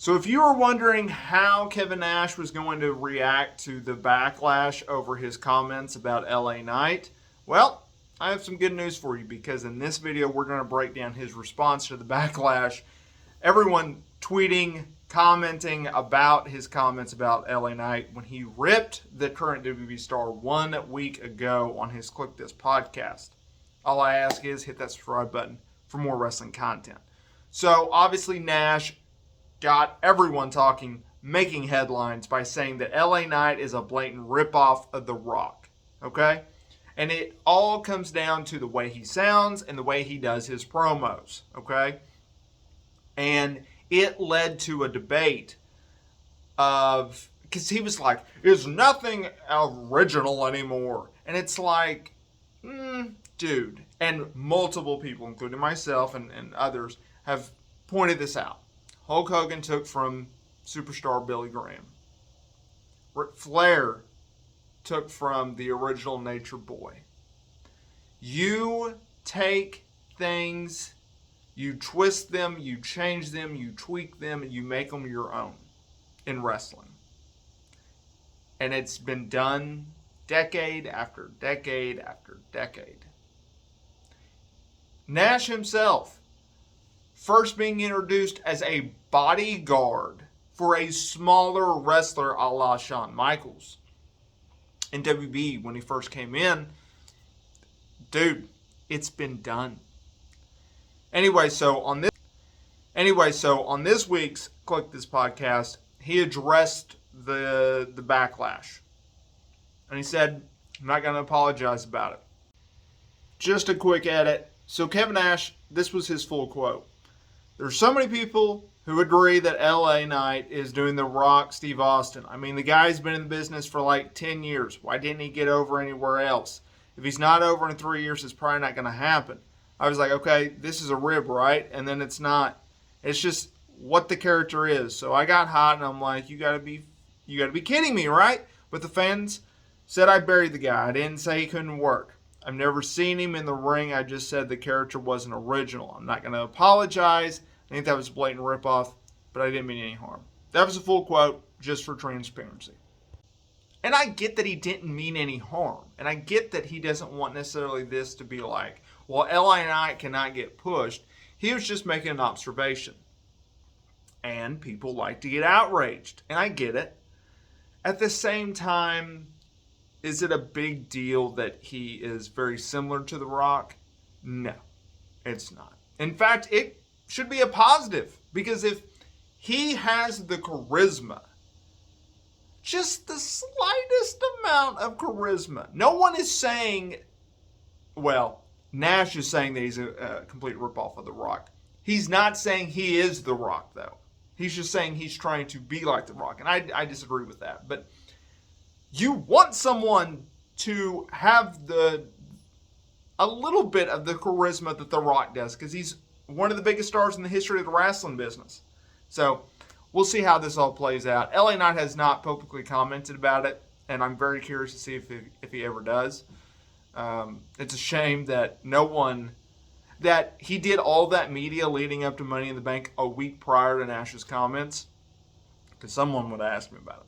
So if you were wondering how Kevin Nash was going to react to the backlash over his comments about LA Knight, well, I have some good news for you, because in this video we're going to break down his response to the backlash. Everyone tweeting, commenting about his comments about LA Knight when he ripped the current WWE star 1 week ago on his Click This podcast. All I ask is hit that subscribe button for more wrestling content. So obviously Nash got everyone talking, making headlines by saying that LA Knight is a blatant ripoff of The Rock. Okay? And it all comes down to the way he sounds and the way he does his promos. Okay? And it led to a debate of, because he was like, "Is nothing original anymore?" And it's like, dude. And multiple people, including myself and others, have pointed this out. Hulk Hogan took from superstar Billy Graham. Ric Flair took from the original Nature Boy. You take things, you twist them, you change them, you tweak them, and you make them your own in wrestling. And it's been done decade after decade after decade. Nash himself, first being introduced as a bodyguard for a smaller wrestler a la Shawn Michaels in WB when he first came in, dude, it's been done. Anyway, so on this week's Click This podcast, he addressed the backlash. And he said, "I'm not going to apologize about it." Just a quick edit. So Kevin Nash, this was his full quote. "There's so many people who agree that LA Knight is doing The Rock, Steve Austin. I mean, the guy's been in the business for like 10 years. Why didn't he get over anywhere else? If he's not over in 3 years, it's probably not going to happen." I was like, okay, this is a rib, right? And then it's not. It's just what the character is. So I got hot and I'm like, you gotta be kidding me, right? But the fans said I buried the guy. I didn't say he couldn't work. I've never seen him in the ring. I just said the character wasn't original. I'm not going to apologize. I think that was a blatant ripoff, but I didn't mean any harm. That was a full quote, just for transparency. And I get that he didn't mean any harm. And I get that he doesn't want necessarily this to be like, well, LA Knight cannot get pushed. He was just making an observation. And people like to get outraged. And I get it. At the same time, is it a big deal that he is very similar to The Rock? No, it's not. In fact, it should be a positive, because if he has the charisma, just the slightest amount of charisma, no one is saying, well, Nash is saying that he's a complete ripoff of The Rock. He's not saying he is The Rock, though. He's just saying he's trying to be like The Rock, and I disagree with that. But you want someone to have a little bit of the charisma that The Rock does, because he's one of the biggest stars in the history of the wrestling business. So we'll see how this all plays out. LA Knight has not publicly commented about it, and I'm very curious to see if he ever does. It's a shame that that he did all that media leading up to Money in the Bank a week prior to Nash's comments, because someone would have asked me about it.